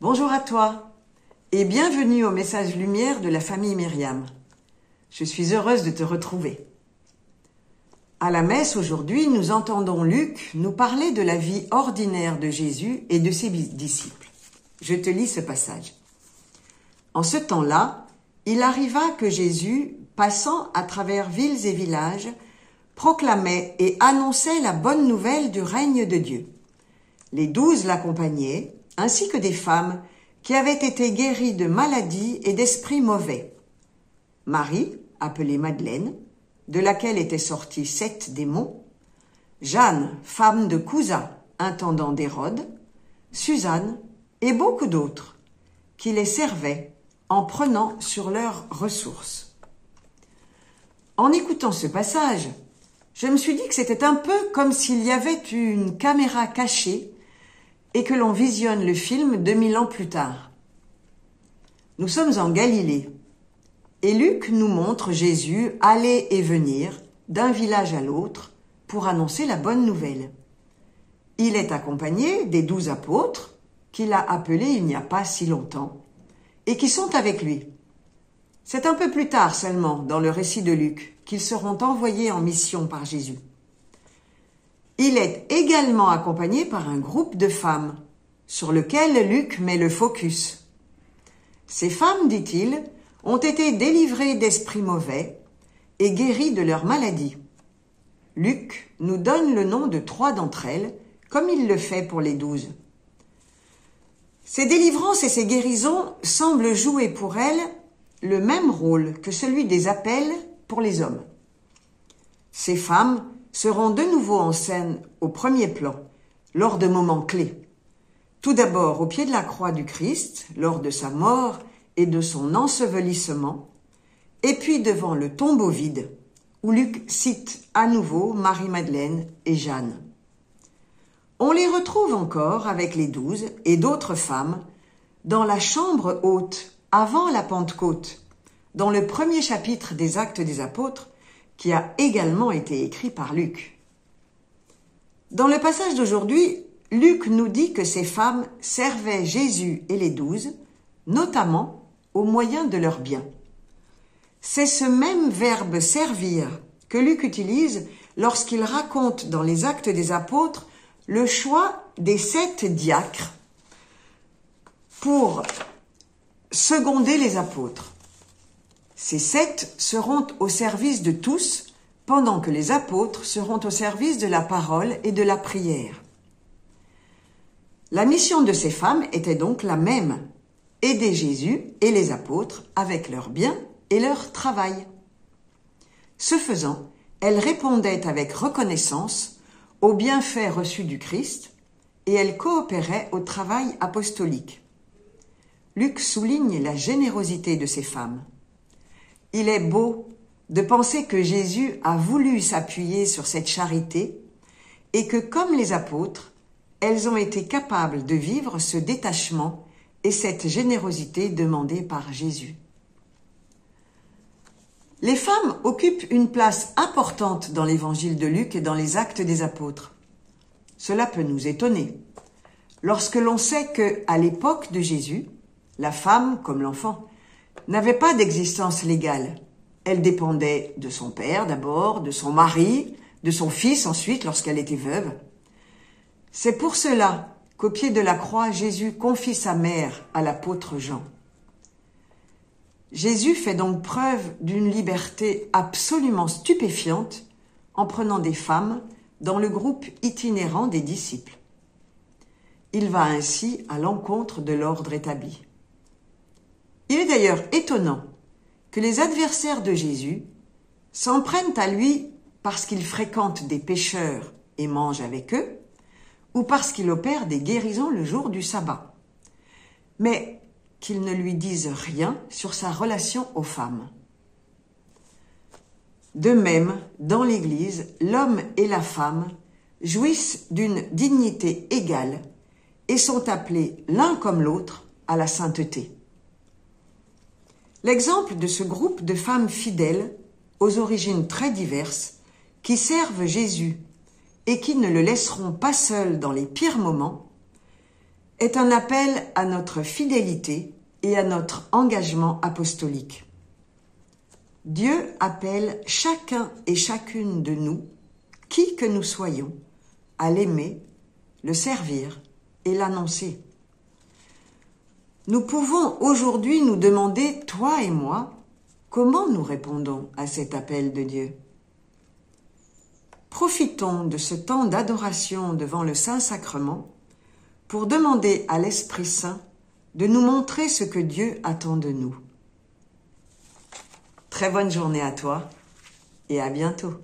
Bonjour à toi et bienvenue au message lumière de la famille Myriam. Je suis heureuse de te retrouver. À la messe aujourd'hui, nous entendons Luc nous parler de la vie ordinaire de Jésus et de ses disciples. Je te lis ce passage. En ce temps-là, il arriva que Jésus, passant à travers villes et villages, proclamait et annonçait la bonne nouvelle du règne de Dieu. Les 12 l'accompagnaient, ainsi que des femmes qui avaient été guéries de maladies et d'esprits mauvais. Marie, appelée Madeleine, de laquelle étaient sortis 7 démons, Jeanne, femme de Cousa, intendant d'Hérode, Suzanne et beaucoup d'autres, qui les servaient en prenant sur leurs ressources. En écoutant ce passage, je me suis dit que c'était un peu comme s'il y avait une caméra cachée et que l'on visionne le film 2000 ans plus tard. Nous sommes en Galilée et Luc nous montre Jésus aller et venir d'un village à l'autre pour annoncer la bonne nouvelle. Il est accompagné des 12 apôtres qu'il a appelés il n'y a pas si longtemps et qui sont avec lui. C'est un peu plus tard seulement dans le récit de Luc qu'ils seront envoyés en mission par Jésus. Il est également accompagné par un groupe de femmes, sur lequel Luc met le focus. Ces femmes, dit-il, ont été délivrées d'esprits mauvais et guéries de leurs maladies. Luc nous donne le nom de 3 d'entre elles, comme il le fait pour les 12. Ces délivrances et ces guérisons semblent jouer pour elles le même rôle que celui des appels pour les hommes. Ces femmes seront de nouveau en scène au premier plan, lors de moments clés. Tout d'abord au pied de la croix du Christ, lors de sa mort et de son ensevelissement, et puis devant le tombeau vide, où Luc cite à nouveau Marie-Madeleine et Jeanne. On les retrouve encore avec les 12 et d'autres femmes dans la chambre haute, avant la Pentecôte, dans le premier chapitre des Actes des Apôtres, qui a également été écrit par Luc. Dans le passage d'aujourd'hui, Luc nous dit que ces femmes servaient Jésus et les 12, notamment au moyen de leurs biens. C'est ce même verbe « servir » que Luc utilise lorsqu'il raconte dans les Actes des Apôtres le choix des 7 diacres pour seconder les apôtres. Ces 7 seront au service de tous, pendant que les apôtres seront au service de la parole et de la prière. La mission de ces femmes était donc la même, aider Jésus et les apôtres avec leurs biens et leur travail. Ce faisant, elles répondaient avec reconnaissance aux bienfaits reçus du Christ et elles coopéraient au travail apostolique. Luc souligne la générosité de ces femmes. Il est beau de penser que Jésus a voulu s'appuyer sur cette charité et que, comme les apôtres, elles ont été capables de vivre ce détachement et cette générosité demandée par Jésus. Les femmes occupent une place importante dans l'évangile de Luc et dans les Actes des Apôtres. Cela peut nous étonner, lorsque l'on sait que, à l'époque de Jésus, la femme, comme l'enfant, n'avait pas d'existence légale. Elle dépendait de son père d'abord, de son mari, de son fils ensuite lorsqu'elle était veuve. C'est pour cela qu'au pied de la croix, Jésus confie sa mère à l'apôtre Jean. Jésus fait donc preuve d'une liberté absolument stupéfiante en prenant des femmes dans le groupe itinérant des disciples. Il va ainsi à l'encontre de l'ordre établi. Il est d'ailleurs étonnant que les adversaires de Jésus s'en prennent à lui parce qu'il fréquente des pécheurs et mange avec eux, ou parce qu'il opère des guérisons le jour du sabbat, mais qu'ils ne lui disent rien sur sa relation aux femmes. De même, dans l'Église, l'homme et la femme jouissent d'une dignité égale et sont appelés l'un comme l'autre à la sainteté. L'exemple de ce groupe de femmes fidèles, aux origines très diverses, qui servent Jésus et qui ne le laisseront pas seul dans les pires moments, est un appel à notre fidélité et à notre engagement apostolique. Dieu appelle chacun et chacune de nous, qui que nous soyons, à l'aimer, le servir et l'annoncer. Nous pouvons aujourd'hui nous demander, toi et moi, comment nous répondons à cet appel de Dieu. Profitons de ce temps d'adoration devant le Saint-Sacrement pour demander à l'Esprit Saint de nous montrer ce que Dieu attend de nous. Très bonne journée à toi et à bientôt.